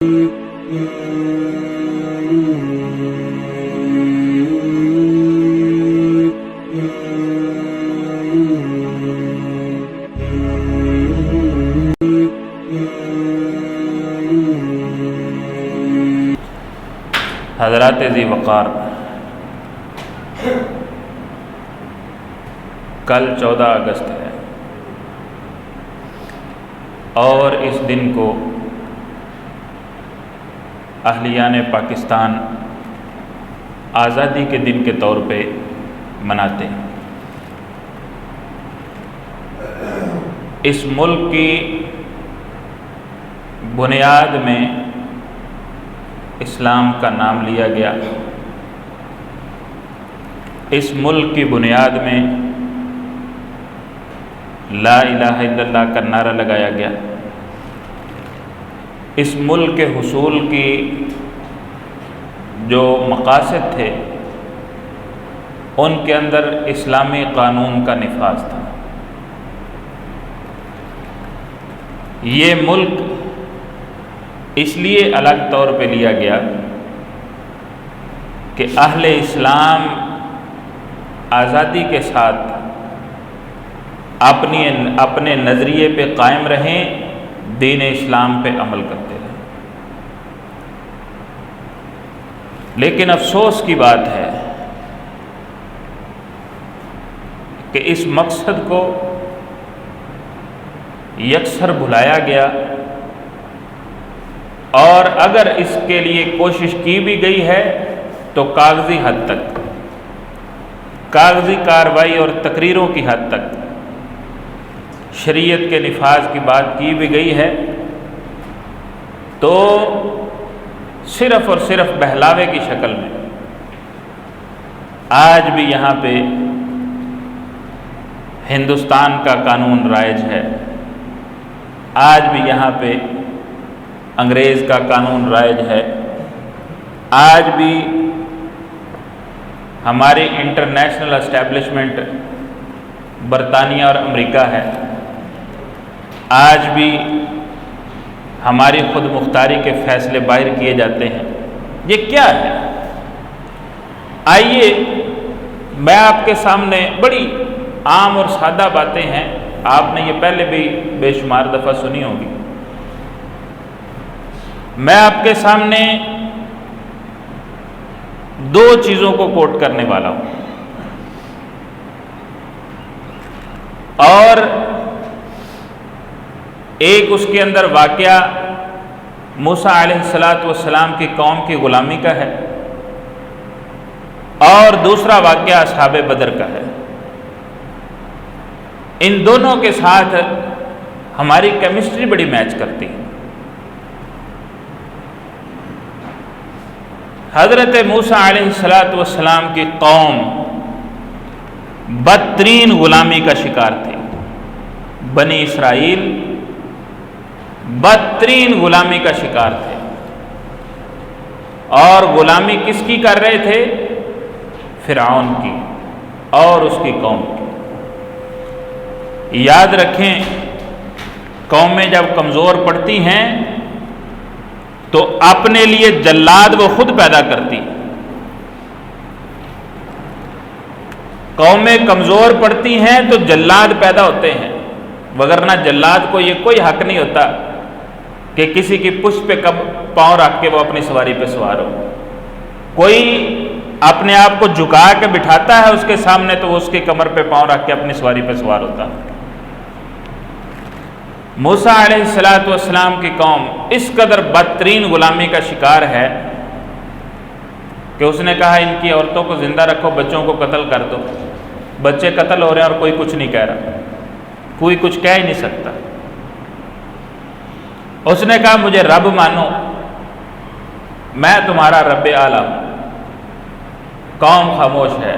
حضرات ذی وقار، کل 14 اگست ہے اور اس دن کو اہلیان پاکستان آزادی کے دن کے طور پہ مناتے ہیں۔ اس ملک کی بنیاد میں اسلام کا نام لیا گیا، اس ملک کی بنیاد میں لا الہ الا اللہ کا نعرہ لگایا گیا، اس ملک کے حصول کی جو مقاصد تھے ان کے اندر اسلامی قانون کا نفاذ تھا۔ یہ ملک اس لیے الگ طور پہ لیا گیا کہ اہل اسلام آزادی کے ساتھ اپنے نظریے پہ قائم رہیں، دین اسلام پہ عمل کرتے رہیں۔ لیکن افسوس کی بات ہے کہ اس مقصد کو یکسر بھلایا گیا، اور اگر اس کے لیے کوشش کی بھی گئی ہے تو کاغذی حد تک، کاغذی کارروائی اور تقریروں کی حد تک شریعت کے نفاذ کی بات کی بھی گئی ہے تو صرف اور صرف بہلاوے کی شکل میں۔ آج بھی یہاں پہ ہندوستان کا قانون رائج ہے، آج بھی یہاں پہ انگریز کا قانون رائج ہے، آج بھی ہماری انٹرنیشنل اسٹیبلشمنٹ برطانیہ اور امریکہ ہے، آج بھی ہماری خود مختاری کے فیصلے باہر کیے جاتے ہیں۔ یہ کیا ہے؟ آئیے میں آپ کے سامنے بڑی عام اور سادہ باتیں ہیں، آپ نے یہ پہلے بھی بے شمار دفعہ سنی ہوگی، میں آپ کے سامنے دو چیزوں کو کوٹ کرنے والا ہوں، اور ایک اس کے اندر واقعہ موسیٰ علیہ السلام کی قوم کی غلامی کا ہے، اور دوسرا واقعہ اصحاب بدر کا ہے۔ ان دونوں کے ساتھ ہماری کیمسٹری بڑی میچ کرتی ہے۔ حضرت موسیٰ علیہ السلام کی قوم بدترین غلامی کا شکار تھی، بنی اسرائیل بدترین غلامی کا شکار تھے، اور غلامی کس کی کر رہے تھے؟ فرعون کی اور اس کی قوم کی۔ یاد رکھیں، قومیں جب کمزور پڑتی ہیں تو اپنے لیے جلاد وہ خود پیدا کرتی، قومیں کمزور پڑتی ہیں تو جلاد پیدا ہوتے ہیں، وگرنہ جلاد کو یہ کوئی حق نہیں ہوتا کہ کسی کی پشت پہ کب پاؤں رکھ کے وہ اپنی سواری پہ سوار ہو۔ کوئی اپنے آپ کو جھکا کے بٹھاتا ہے اس کے سامنے تو وہ اس کی کمر پہ پاؤں رکھ کے اپنی سواری پہ سوار ہوتا۔ موسیٰ علیہ السلام کی قوم اس قدر بدترین غلامی کا شکار ہے کہ اس نے کہا ان کی عورتوں کو زندہ رکھو، بچوں کو قتل کر دو۔ بچے قتل ہو رہے ہیں اور کوئی کچھ نہیں کہہ رہا، کوئی کچھ کہہ ہی نہیں سکتا۔ اس نے کہا مجھے رب مانو، میں تمہارا رب اعلیٰ ہوں۔ قوم خاموش ہے۔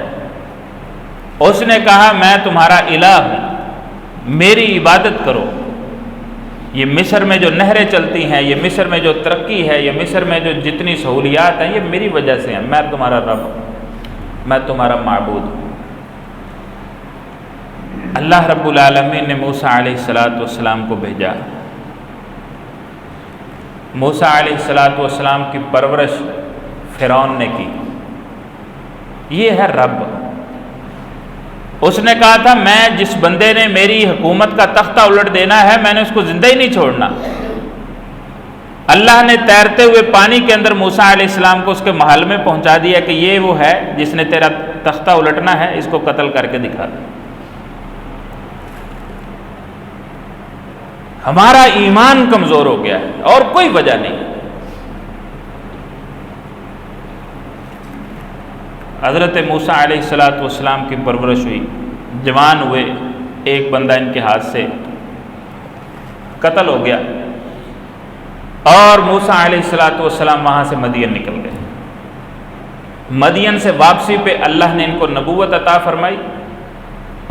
اس نے کہا میں تمہارا الہ ہوں، میری عبادت کرو۔ یہ مصر میں جو نہریں چلتی ہیں، یہ مصر میں جو ترقی ہے، یہ مصر میں جو جتنی سہولیات ہیں، یہ میری وجہ سے ہیں، میں تمہارا رب ہوں، میں تمہارا معبود ہوں۔ اللہ رب العالمین نے موسیٰ علیہ السلام کو بھیجا، موسیٰ علیہ السلام کی پرورش فرعون نے کی. یہ ہے رب. اس نے کہا تھا میں جس بندے نے میری حکومت کا تختہ الٹ دینا ہے میں نے اس کو زندہ ہی نہیں چھوڑنا. اللہ نے تیرتے ہوئے پانی کے اندر موسیٰ علیہ السلام کو اس کے محل میں پہنچا دیا کہ یہ وہ ہے جس نے تیرا تختہ الٹنا ہے، اس کو قتل کر کے دکھا دے. ہمارا ایمان کمزور ہو گیا ہے اور کوئی وجہ نہیں. حضرت موسیٰ علیہ السلام کی پرورش ہوئی، جوان ہوئے، ایک بندہ ان کے ہاتھ سے قتل ہو گیا اور موسیٰ علیہ السلام وہاں سے مدین نکل گئے. مدین سے واپسی پہ اللہ نے ان کو نبوت عطا فرمائی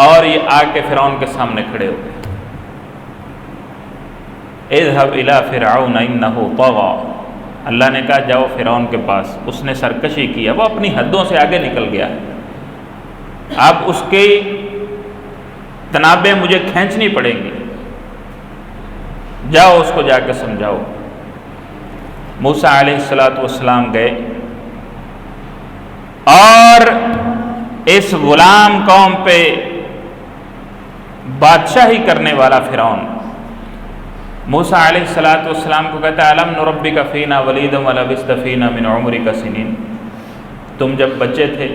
اور یہ آ کے فرعون کے سامنے کھڑے ہو گئے. اذهب الى فرعون انه طغى. اللہ نے کہا جاؤ فرعون کے پاس، اس نے سرکشی کی ہے، وہ اپنی حدوں سے آگے نکل گیا ہے، اب اس کی تنابیں مجھے کھینچنی پڑیں گی، جاؤ اس کو جا کے سمجھاؤ. موسیٰ علیہ السلام گئے اور اس غلام قوم پہ بادشاہی کرنے والا فرعون موسیٰ علیہ السلام کو کہتا ہے الم نربک فینا ولیدا ولبثت فینا من عمرک سنین. تم جب بچے تھے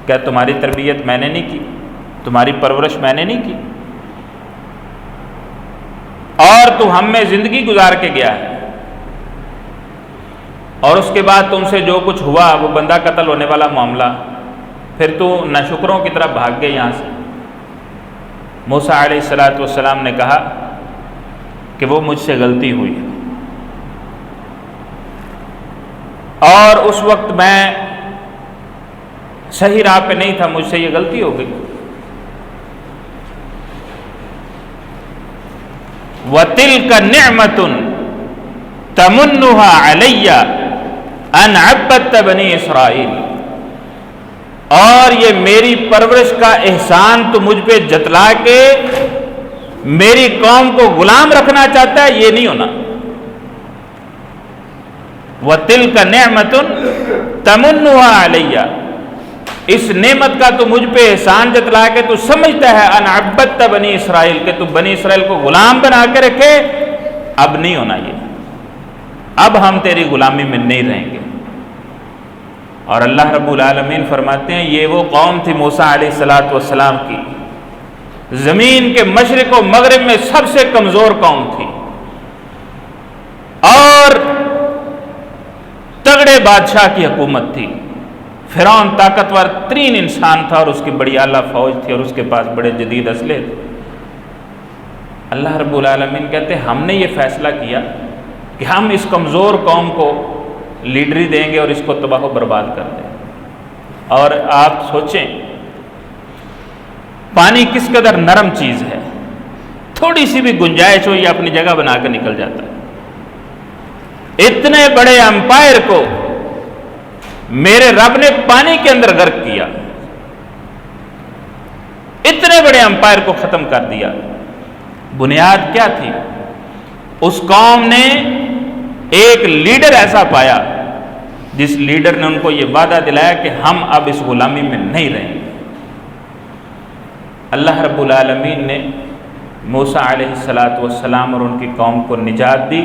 کیا تمہاری تربیت میں نے نہیں کی، تمہاری پرورش میں نے نہیں کی، اور تو ہم میں زندگی گزار کے گیا ہے، اور اس کے بعد تم سے جو کچھ ہوا وہ بندہ قتل ہونے والا معاملہ، پھر تو ناشکروں کی طرح بھاگ گئے یہاں سے. موسیٰ علیہ السلام نے کہا کہ وہ مجھ سے غلطی ہوئی اور اس وقت میں صحیح راہ پہ نہیں تھا، مجھ سے یہ غلطی ہو گئی. وَتِلْكَ نِعْمَةٌ تَمُنُّهَا عَلَيَّ أَنْ عَبَّدْتَ بَنِي إِسْرَائِيلَ. اور یہ میری پرورش کا احسان تو مجھ پہ جتلا کے میری قوم کو غلام رکھنا چاہتا ہے، یہ نہیں ہونا. وَتِلْكَ نِعْمَةٌ تَمُنُّهَا عَلَيَّ. اس نعمت کا تو مجھ پہ احسان جتلا کے تو سمجھتا ہے ان عبدت بنی اسرائیل کہ تو بنی اسرائیل کو غلام بنا کے رکھے، اب نہیں ہونا یہ، اب ہم تیری غلامی میں نہیں رہیں گے. اور اللہ رب العالمین فرماتے ہیں یہ وہ قوم تھی موسیٰ علیہ السلام کی، زمین کے مشرق و مغرب میں سب سے کمزور قوم تھی اور تگڑے بادشاہ کی حکومت تھی. فرعون طاقتور ترین انسان تھا اور اس کی بڑی اعلیٰ فوج تھی اور اس کے پاس بڑے جدید اسلحے تھے. اللہ رب العالمین کہتے ہیں ہم نے یہ فیصلہ کیا کہ ہم اس کمزور قوم کو لیڈری دیں گے اور اس کو تباہ و برباد کر دیں. اور آپ سوچیں پانی کس قدر نرم چیز ہے، تھوڑی سی بھی گنجائش ہو یہ اپنی جگہ بنا کے نکل جاتا ہے. اتنے بڑے امپائر کو میرے رب نے پانی کے اندر غرق کیا، اتنے بڑے امپائر کو ختم کر دیا. بنیاد کیا تھی؟ اس قوم نے ایک لیڈر ایسا پایا جس لیڈر نے ان کو یہ وعدہ دلایا کہ ہم اب اس غلامی میں نہیں رہیں گے. اللہ رب العالمین نے موسیٰ علیہ السلام اور ان کی قوم کو نجات دی.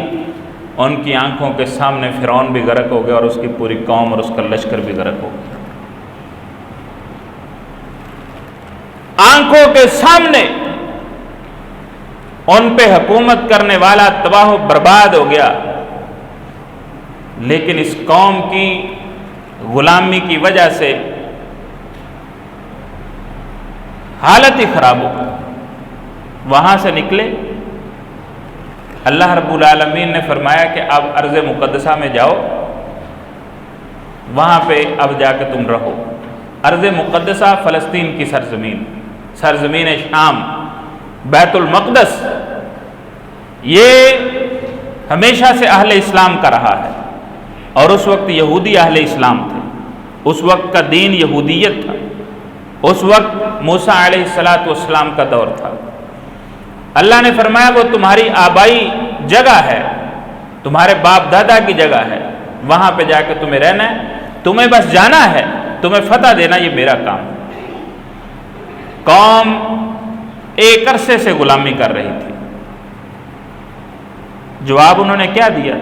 ان کی آنکھوں کے سامنے فرعون بھی غرق ہو گیا اور اس کی پوری قوم اور اس کا لشکر بھی غرق ہو گیا. آنکھوں کے سامنے ان پہ حکومت کرنے والا تباہ و برباد ہو گیا. لیکن اس قوم کی غلامی کی وجہ سے حالت ہی خراب ہو گئی. وہاں سے نکلے، اللہ رب العالمین نے فرمایا کہ اب ارض مقدسہ میں جاؤ، وہاں پہ اب جا کے تم رہو. ارض مقدسہ فلسطین کی سرزمین شام، بیت المقدس، یہ ہمیشہ سے اہل اسلام کا رہا ہے اور اس وقت یہودی اہل اسلام تھے. اس وقت کا دین یہودیت تھا، اس وقت موسیٰ علیہ السلام کا دور تھا. اللہ نے فرمایا وہ تمہاری آبائی جگہ ہے تمہارے باپ دادا کی جگہ ہے، وہاں پہ جا کے تمہیں رہنا ہے، تمہیں بس جانا ہے، تمہیں فتح دینا یہ میرا کام ہے۔ قوم ایک عرصے سے غلامی کر رہی تھی، جواب انہوں نے کیا دیا؟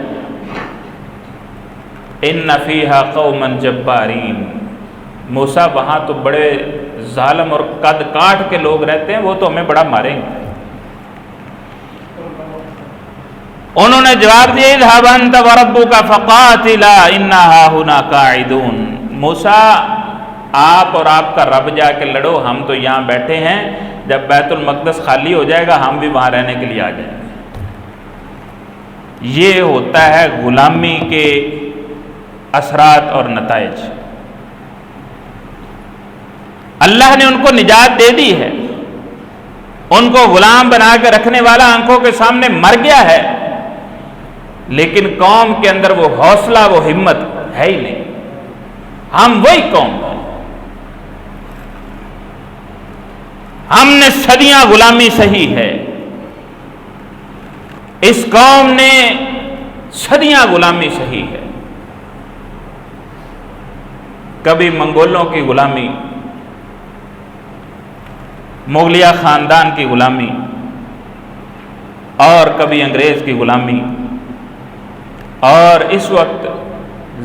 ان فیہا قوما جبارین، موسیٰ وہاں تو بڑے ظالم اور قد کاٹ کے لوگ رہتے ہیں، وہ تو ہمیں بڑا ماریں گے۔ انہوں نے جواب دیا اذهب انت وربک فقاتلا انا ہاہنا قاعدون، موسیٰ آپ اور آپ کا رب جا کے لڑو، ہم تو یہاں بیٹھے ہیں، جب بیت المقدس خالی ہو جائے گا ہم بھی وہاں رہنے کے لیے آ جائیں گے۔ یہ ہوتا ہے غلامی کے اثرات اور نتائج۔ اللہ نے ان کو نجات دے دی ہے، ان کو غلام بنا کے رکھنے والا آنکھوں کے سامنے مر گیا ہے، لیکن قوم کے اندر وہ حوصلہ وہ ہمت ہے ہی نہیں۔ ہم وہی قوم ہیں، ہم نے صدیاں غلامی سہی ہے، اس قوم نے صدیاں غلامی سہی ہے، کبھی منگولوں کی غلامی، مغلیہ خاندان کی غلامی، اور کبھی انگریز کی غلامی، اور اس وقت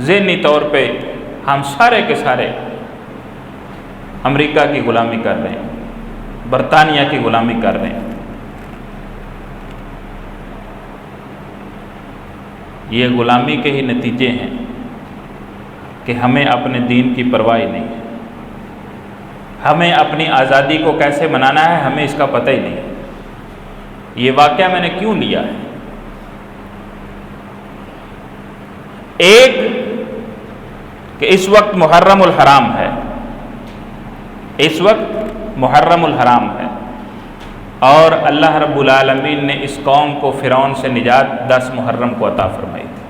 ذہنی طور پہ ہم سارے کے سارے امریکہ کی غلامی کر رہے ہیں، برطانیہ کی غلامی کر رہے ہیں۔ یہ غلامی کے ہی نتیجے ہیں کہ ہمیں اپنے دین کی پرواہ نہیں ہے، ہمیں اپنی آزادی کو کیسے منانا ہے ہمیں اس کا پتہ ہی نہیں۔ یہ واقعہ میں نے کیوں لیا ہے؟ ایک کہ اس وقت محرم الحرام ہے، اس وقت محرم الحرام ہے، اور اللہ رب العالمین نے اس قوم کو فرعون سے نجات 10 محرم کو عطا فرمائی تھی۔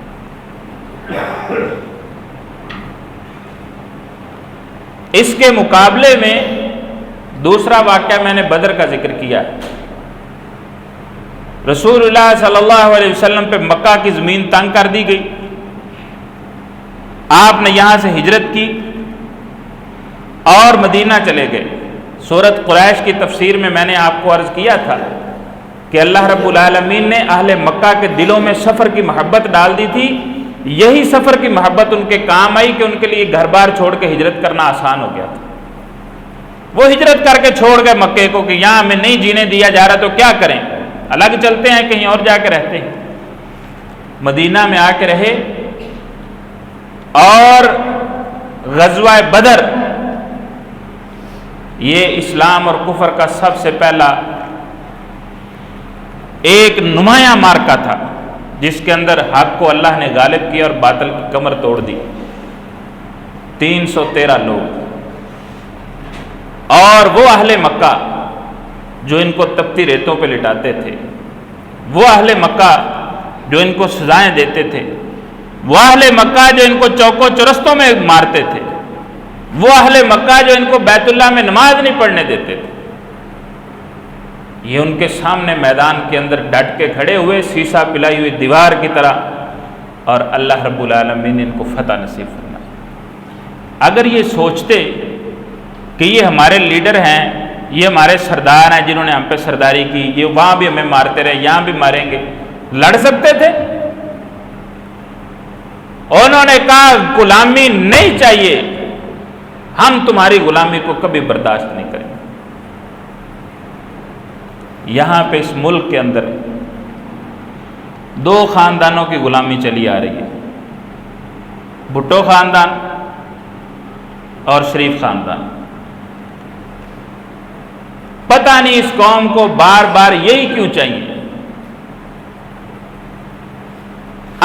اس کے مقابلے میں دوسرا واقعہ میں نے بدر کا ذکر کیا۔ رسول اللہ صلی اللہ علیہ وسلم پہ مکہ کی زمین تنگ کر دی گئی، آپ نے یہاں سے ہجرت کی اور مدینہ چلے گئے۔ سورۃ قریش کی تفسیر میں نے آپ کو عرض کیا تھا کہ اللہ رب العالمین نے اہل مکہ کے دلوں میں سفر کی محبت ڈال دی تھی، یہی سفر کی محبت ان کے کام آئی کہ ان کے لیے گھر بار چھوڑ کے ہجرت کرنا آسان ہو گیا تھا۔ وہ ہجرت کر کے چھوڑ گئے مکے کو کہ یہاں ہمیں نہیں جینے دیا جا رہا تو کیا کریں، الگ چلتے ہیں کہیں اور جا کے رہتے ہیں۔ مدینہ میں آ کے رہے، اور غزوہ بدر یہ اسلام اور کفر کا سب سے پہلا ایک نمایاں مارکا تھا، جس کے اندر حق کو اللہ نے غالب کیا اور باطل کی کمر توڑ دی۔ 313 لوگ، اور وہ اہل مکہ جو ان کو تپتی ریتوں پہ لٹاتے تھے، وہ اہل مکہ جو ان کو سزائیں دیتے تھے، وہ اہل مکہ جو ان کو چوکوں چرستوں میں مارتے تھے، وہ اہل مکہ جو ان کو بیت اللہ میں نماز نہیں پڑھنے دیتے تھے، یہ ان کے سامنے میدان کے اندر ڈٹ کے کھڑے ہوئے سیسا پلائی ہوئی دیوار کی طرح، اور اللہ رب العالمین نے ان کو فتح نصیب فرمائی۔ اگر یہ سوچتے کہ یہ ہمارے لیڈر ہیں، یہ ہمارے سردار ہیں جنہوں نے ہم پہ سرداری کی، یہ وہاں بھی ہمیں مارتے رہے یہاں بھی ماریں گے، لڑ سکتے تھے؟ انہوں نے کہا غلامی نہیں چاہیے، ہم تمہاری غلامی کو کبھی برداشت نہیں کریں گے۔ یہاں پہ اس ملک کے اندر 2 خاندانوں کی غلامی چلی آ رہی ہے، بھٹو خاندان اور شریف خاندان۔ پتہ نہیں اس قوم کو بار بار یہی کیوں چاہیے۔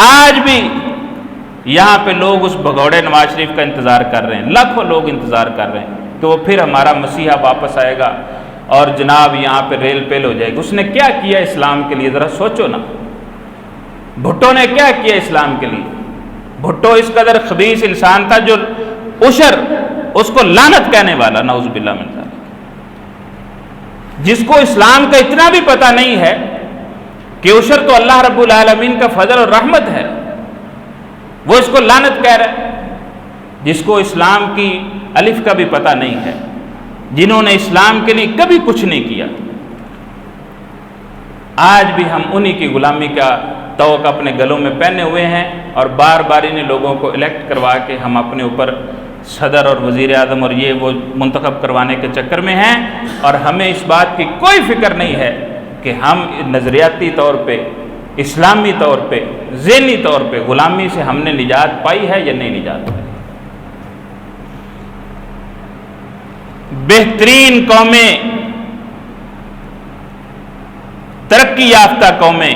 آج بھی یہاں پہ لوگ اس بھگوڑے نواز شریف کا انتظار کر رہے ہیں، لاکھوں لوگ انتظار کر رہے ہیں کہ وہ پھر ہمارا مسیحا واپس آئے گا اور جناب یہاں پہ ریل پیل ہو جائے گی۔ اس نے کیا کیا اسلام کے لیے، ذرا سوچو نا۔ بھٹو نے کیا کیا اسلام کے لیے؟ بھٹو اس قدر خبیث انسان تھا جو عشر اس کو لعنت کہنے والا، نعوذ باللہ من ذالک، جس کو اسلام کا اتنا بھی پتہ نہیں ہے کہ عشر تو اللہ رب العالمین کا فضل اور رحمت ہے، وہ اس کو لعنت کہہ رہا ہے، جس کو اسلام کی الف کا بھی پتہ نہیں ہے، جنہوں نے اسلام کے لیے کبھی کچھ نہیں کیا۔ آج بھی ہم انہی کی غلامی کا توق اپنے گلوں میں پہنے ہوئے ہیں، اور بار بار انہیں لوگوں کو الیکٹ کروا کے ہم اپنے اوپر صدر اور وزیر اعظم اور یہ وہ منتخب کروانے کے چکر میں ہیں، اور ہمیں اس بات کی کوئی فکر نہیں ہے کہ ہم نظریاتی طور پہ، اسلامی طور پہ، ذہنی طور پہ غلامی سے ہم نے نجات پائی ہے یا نہیں نجات پائی۔ بہترین قومیں، ترقی یافتہ قومیں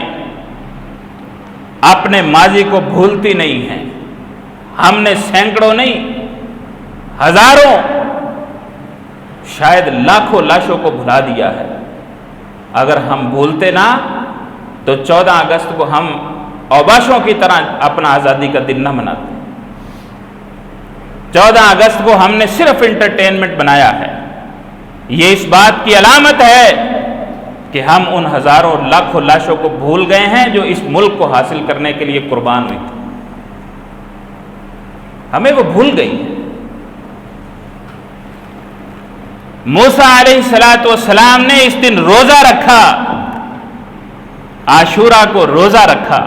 اپنے ماضی کو بھولتی نہیں ہیں۔ ہم نے سینکڑوں نہیں، ہزاروں، شاید لاکھوں لاشوں کو بھلا دیا ہے۔ اگر ہم بھولتے نہ تو 14 اگست کو ہم اوباشوں کی طرح اپنا آزادی کا دن نہ مناتے۔ 14 اگست کو ہم نے صرف انٹرٹینمنٹ بنایا ہے۔ یہ اس بات کی علامت ہے کہ ہم ان ہزاروں لاکھوں لاشوں کو بھول گئے ہیں جو اس ملک کو حاصل کرنے کے لیے قربان ہوئی تھی۔ ہمیں وہ بھول گئی ہیں۔ موسیٰ علیہ السلام نے اس دن روزہ رکھا، عاشورہ کو روزہ رکھا۔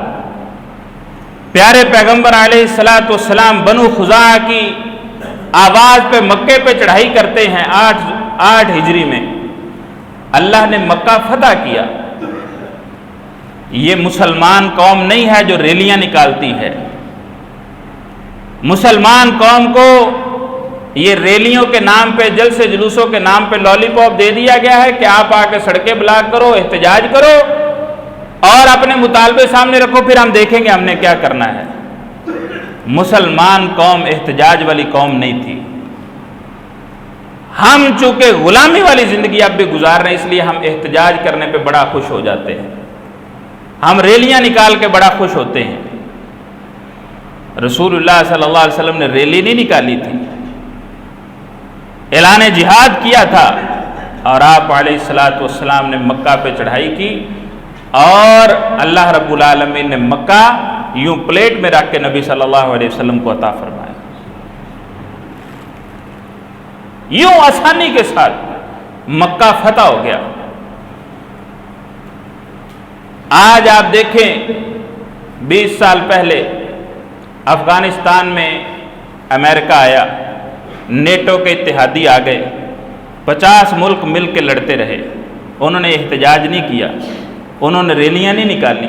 پیارے پیغمبر علیہ السلام بنو خزاعہ کی آواز پہ مکے پہ چڑھائی کرتے ہیں 8 ہجری میں۔ اللہ نے مکہ فتح کیا۔ یہ مسلمان قوم نہیں ہے جو ریلیاں نکالتی ہے۔ مسلمان قوم کو یہ ریلیوں کے نام پہ، جلسے جلوسوں کے نام پہ لالی پاپ دے دیا گیا ہے کہ آپ آ کے سڑکیں بلاک کرو، احتجاج کرو اور اپنے مطالبے سامنے رکھو، پھر ہم دیکھیں گے ہم نے کیا کرنا ہے۔ مسلمان قوم احتجاج والی قوم نہیں تھی۔ ہم چونکہ غلامی والی زندگی اب بھی گزار رہے ہیں، اس لیے ہم احتجاج کرنے پہ بڑا خوش ہو جاتے ہیں، ہم ریلیاں نکال کے بڑا خوش ہوتے ہیں۔ رسول اللہ صلی اللہ علیہ وسلم نے ریلی نہیں نکالی تھی، اعلان جہاد کیا تھا، اور آپ علیہ السلام نے مکہ پہ چڑھائی کی، اور اللہ رب العالمین نے مکہ یوں پلیٹ میں رکھ کے نبی صلی اللہ علیہ وسلم کو عطا فرمایا، یوں آسانی کے ساتھ مکہ فتح ہو گیا۔ آج آپ دیکھیں 20 سال پہلے افغانستان میں امریکہ آیا، نیٹو کے اتحادی آ گئے، 50 ملک مل کے لڑتے رہے، انہوں نے احتجاج نہیں کیا، انہوں نے ریلیاں نہیں نکالی،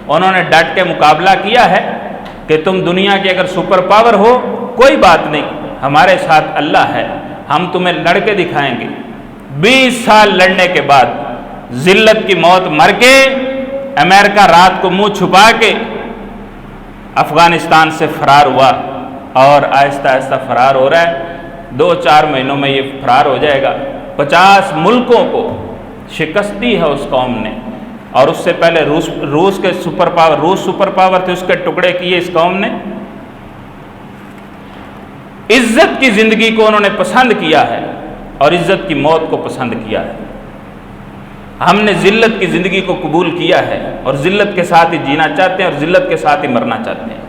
انہوں نے ڈٹ کے مقابلہ کیا ہے کہ تم دنیا کی اگر سپر پاور ہو کوئی بات نہیں، ہمارے ساتھ اللہ ہے، ہم تمہیں لڑ کے دکھائیں گے۔ 20 سال لڑنے کے بعد ذلت کی موت مر کے امریکہ رات کو منہ چھپا کے افغانستان سے فرار ہوا، اور آہستہ آہستہ فرار ہو رہا ہے۔ 2-4 مہینوں میں یہ فرار ہو جائے گا۔ 50 ملکوں کو شکست دی ہے اس قوم نے، اور اس سے پہلے روس کے سپر پاور تھے، اس کے ٹکڑے کیے اس قوم نے۔ عزت کی زندگی کو انہوں نے پسند کیا ہے، اور عزت کی موت کو پسند کیا ہے۔ ہم نے ذلت کی زندگی کو قبول کیا ہے، اور ذلت کے ساتھ ہی جینا چاہتے ہیں، اور ذلت کے ساتھ ہی مرنا چاہتے ہیں۔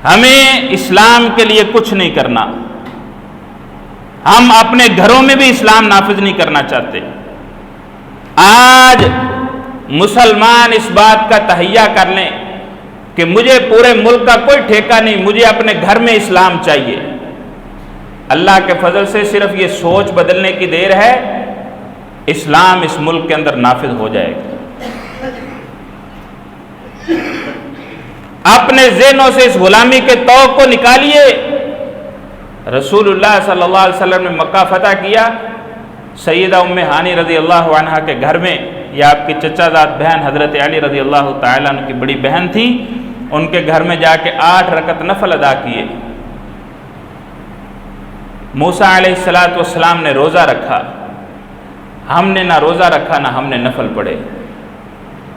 ہمیں اسلام کے لیے کچھ نہیں کرنا، ہم اپنے گھروں میں بھی اسلام نافذ نہیں کرنا چاہتے۔ آج مسلمان اس بات کا تہیہ کر لیں کہ مجھے پورے ملک کا کوئی ٹھیکہ نہیں، مجھے اپنے گھر میں اسلام چاہیے۔ اللہ کے فضل سے صرف یہ سوچ بدلنے کی دیر ہے، اسلام اس ملک کے اندر نافذ ہو جائے گا۔ اپنے ذہنوں سے اس غلامی کے توق کو نکالیے۔ رسول اللہ صلی اللہ علیہ وسلم نے مکہ فتح کیا، سیدہ ام ہانی رضی اللہ عنہا کے گھر میں، یا آپ کی چچا زاد بہن حضرت علی رضی اللہ تعالیٰ عنہ کی بڑی بہن تھی، ان کے گھر میں جا کے 8 رکعت نفل ادا کیے۔ موسیٰ علیہ السلام نے روزہ رکھا، ہم نے نہ روزہ رکھا، نہ ہم نے نفل پڑھے،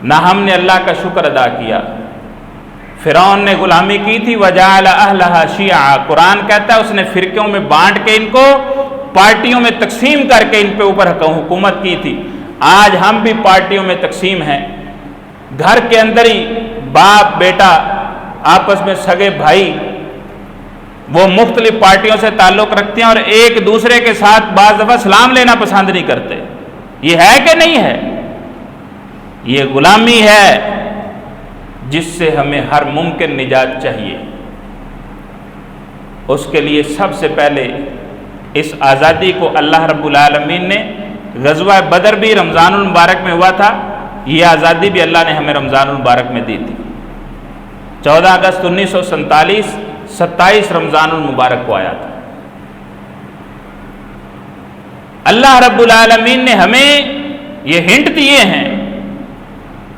نہ ہم نے اللہ کا شکر ادا کیا۔ فرعون نے غلامی کی تھی، وَجَعَلَ أَهْلَهَا شِيَعًا، قرآن کہتا ہے اس نے فرقوں میں بانٹ کے، ان کو پارٹیوں میں تقسیم کر کے ان پہ اوپر حکومت کی تھی۔ آج ہم بھی پارٹیوں میں تقسیم ہیں، گھر کے اندر ہی باپ بیٹا آپس میں سگے بھائی وہ مختلف پارٹیوں سے تعلق رکھتے ہیں اور ایک دوسرے کے ساتھ بعض دفعہ سلام لینا پسند نہیں کرتے۔ یہ ہے کہ نہیں ہے؟ یہ غلامی ہے جس سے ہمیں ہر ممکن نجات چاہیے۔ اس کے لیے سب سے پہلے اس آزادی کو اللہ رب العالمین نے غزوہ بدر بھی رمضان المبارک میں ہوا تھا، یہ آزادی بھی اللہ نے ہمیں رمضان المبارک میں دی تھی۔ 14 اگست 1947 27 رمضان المبارک کو آیا تھا۔ اللہ رب العالمین نے ہمیں یہ ہنٹ دیے ہیں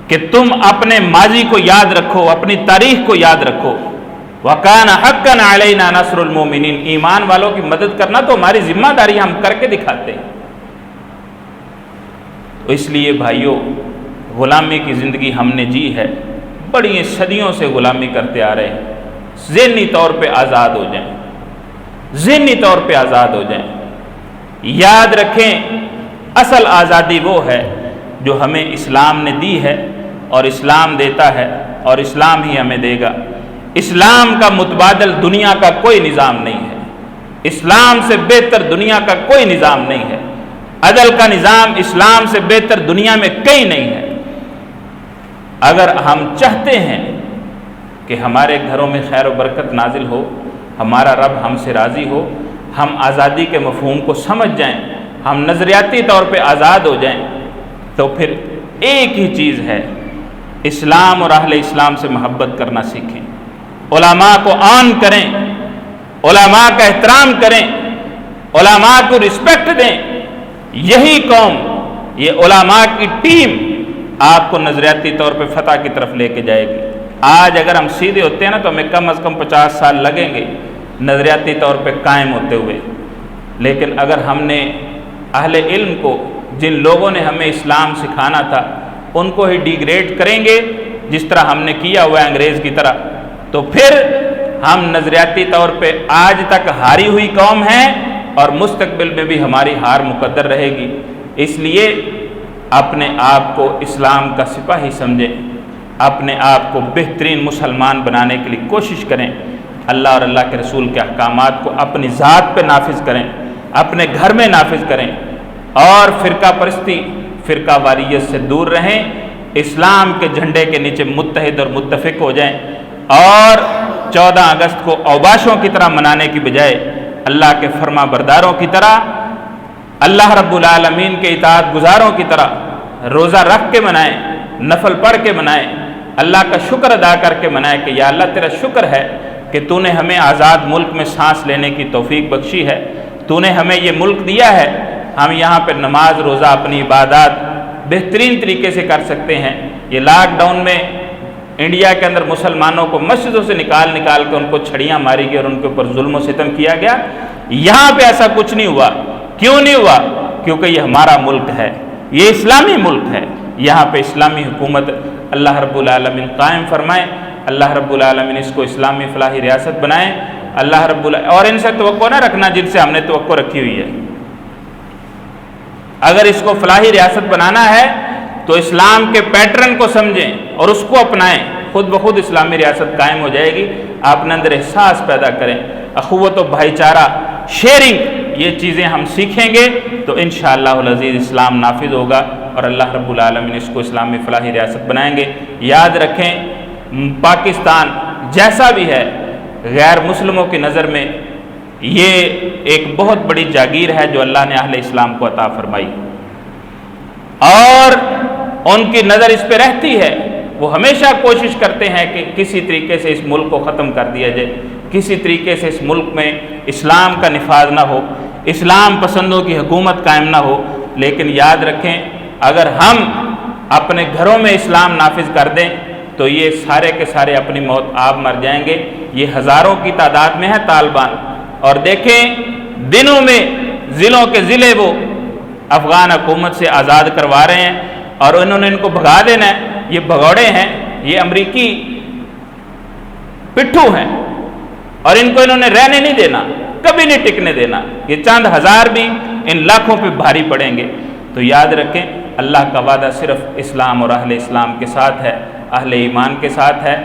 کہ تم اپنے ماضی کو یاد رکھو، اپنی تاریخ کو یاد رکھو۔ وَكَانَ حَقًّا عَلَيْنَا نَصْرُ الْمُؤْمِنِينَ، ایمان والوں کی مدد کرنا تو ہماری ذمہ داری، ہم کر کے دکھاتے ہیں۔ تو اس لیے بھائیوں، غلامی کی زندگی ہم نے جی ہے، بڑی صدیوں سے غلامی کرتے آ رہے ہیں۔ ذہنی طور پہ آزاد ہو جائیں، ذہنی طور پہ آزاد ہو جائیں۔ یاد رکھیں اصل آزادی وہ ہے جو ہمیں اسلام نے دی ہے اور اسلام دیتا ہے اور اسلام ہی ہمیں دے گا۔ اسلام کا متبادل دنیا کا کوئی نظام نہیں ہے، اسلام سے بہتر دنیا کا کوئی نظام نہیں ہے، عدل کا نظام اسلام سے بہتر دنیا میں کہیں نہیں ہے۔ اگر ہم چاہتے ہیں کہ ہمارے گھروں میں خیر و برکت نازل ہو، ہمارا رب ہم سے راضی ہو، ہم آزادی کے مفہوم کو سمجھ جائیں، ہم نظریاتی طور پہ آزاد ہو جائیں، تو پھر ایک ہی چیز ہے، اسلام اور اہل اسلام سے محبت کرنا سیکھیں، علماء کو آن کریں، علماء کا احترام کریں، علماء کو رسپیکٹ دیں۔ یہی قوم، یہ علماء کی ٹیم آپ کو نظریاتی طور پہ فتح کی طرف لے کے جائے گی۔ آج اگر ہم سیدھے ہوتے ہیں نا تو ہمیں کم از کم 50 سال لگیں گے نظریاتی طور پہ قائم ہوتے ہوئے، لیکن اگر ہم نے اہل علم کو، جن لوگوں نے ہمیں اسلام سکھانا تھا، ان کو ہی ڈیگریڈ کریں گے جس طرح ہم نے کیا ہوا ہے انگریز کی طرح، تو پھر ہم نظریاتی طور پہ آج تک ہاری ہوئی قوم ہیں اور مستقبل میں بھی ہماری ہار مقدر رہے گی۔ اس لیے اپنے آپ کو اسلام کا سپاہی سمجھیں، اپنے آپ کو بہترین مسلمان بنانے کے لیے کوشش کریں، اللہ اور اللہ کے رسول کے احکامات کو اپنی ذات پہ نافذ کریں، اپنے گھر میں نافذ کریں، اور فرقہ پرستی، فرقہ واریت سے دور رہیں، اسلام کے جھنڈے کے نیچے متحد اور متفق ہو جائیں، اور 14 اگست کو اوباشوں کی طرح منانے کی بجائے اللہ کے فرما برداروں کی طرح، اللہ رب العالمین کے اطاعت گزاروں کی طرح روزہ رکھ کے منائیں، نفل پڑھ کے منائیں، اللہ کا شکر ادا کر کے منائیں کہ یا اللہ تیرا شکر ہے کہ تو نے ہمیں آزاد ملک میں سانس لینے کی توفیق بخشی ہے، تو نے ہمیں یہ ملک دیا ہے، ہم یہاں پہ نماز روزہ اپنی عبادات بہترین طریقے سے کر سکتے ہیں۔ یہ لاک ڈاؤن میں انڈیا کے اندر مسلمانوں کو مسجدوں سے نکال کے ان کو چھڑیاں ماری گئی اور ان کے اوپر ظلم و ستم کیا گیا، یہاں پہ ایسا کچھ نہیں ہوا۔ کیوں نہیں ہوا؟ کیونکہ یہ ہمارا ملک ہے، یہ اسلامی ملک ہے، یہاں پہ اسلامی حکومت اللہ رب العالمین قائم فرمائے، اللہ رب العالمین اس کو اسلامی فلاحی ریاست بنائے، اللہ رب العالمین، اور ان سے توقع نہ رکھنا جن سے ہم نے توقع رکھی ہوئی ہے۔ اگر اس کو فلاحی ریاست بنانا ہے تو اسلام کے پیٹرن کو سمجھیں اور اس کو اپنائیں، خود بخود اسلامی ریاست قائم ہو جائے گی۔ اپنے اندر احساس پیدا کریں، اخوت و بھائی چارہ، شیئرنگ، یہ چیزیں ہم سیکھیں گے تو انشاءاللہ العزیز اسلام نافذ ہوگا اور اللہ رب العالمین اس کو اسلامی فلاحی ریاست بنائیں گے۔ یاد رکھیں پاکستان جیسا بھی ہے، غیر مسلموں کی نظر میں یہ ایک بہت بڑی جاگیر ہے جو اللہ نے اہل اسلام کو عطا فرمائی، اور ان کی نظر اس پہ رہتی ہے، وہ ہمیشہ کوشش کرتے ہیں کہ کسی طریقے سے اس ملک کو ختم کر دیا جائے، کسی طریقے سے اس ملک میں اسلام کا نفاذ نہ ہو، اسلام پسندوں کی حکومت قائم نہ ہو۔ لیکن یاد رکھیں اگر ہم اپنے گھروں میں اسلام نافذ کر دیں تو یہ سارے کے سارے اپنی موت آپ مر جائیں گے۔ یہ ہزاروں کی تعداد میں ہے طالبان، اور دیکھیں دنوں میں ضلعوں کے ضلع وہ افغان حکومت سے آزاد کروا رہے ہیں، اور انہوں نے ان کو بھگا دینا ہے۔ یہ بھگوڑے ہیں، یہ امریکی پٹھو ہیں، اور ان کو انہوں نے رہنے نہیں دینا، کبھی نہیں ٹکنے دینا۔ یہ چند ہزار بھی ان لاکھوں پہ بھاری پڑیں گے۔ تو یاد رکھیں اللہ کا وعدہ صرف اسلام اور اہل اسلام کے ساتھ ہے، اہل ایمان کے ساتھ ہے۔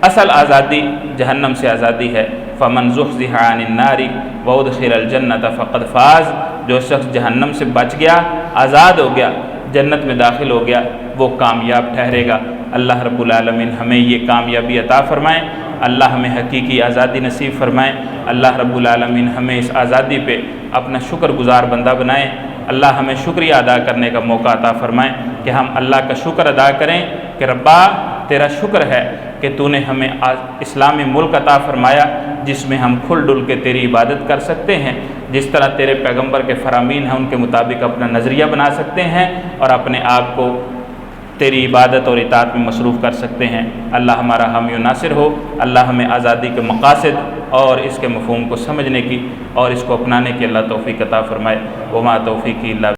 اصل آزادی جہنم سے آزادی ہے۔ فمن زحزح عن النار وادخل الجنۃ فقد فاز، جو شخص جہنم سے بچ گیا، آزاد ہو گیا، جنت میں داخل ہو گیا، وہ کامیاب ٹھہرے گا۔ اللہ رب العالمین ہمیں یہ کامیابی عطا فرمائیں، اللہ ہمیں حقیقی آزادی نصیب فرمائیں، اللہ رب العالمین ہمیں اس آزادی پہ اپنا شکر گزار بندہ بنائیں، اللہ ہمیں شکریہ ادا کرنے کا موقع عطا فرمائیں کہ ہم اللہ کا شکر ادا کریں کہ ربا تیرا شکر ہے کہ تو نے ہمیں اسلامی ملک عطا فرمایا جس میں ہم کھل ڈل کے تیری عبادت کر سکتے ہیں، جس طرح تیرے پیغمبر کے فرامین ہیں ان کے مطابق اپنا نظریہ بنا سکتے ہیں اور اپنے آپ کو تیری عبادت اور اطاعت میں مصروف کر سکتے ہیں۔ اللہ ہمارا حامی و ناصر ہو، اللہ ہمیں آزادی کے مقاصد اور اس کے مفہوم کو سمجھنے کی اور اس کو اپنانے کی اللہ توفیق عطا فرمائے۔ وما توفیقی الا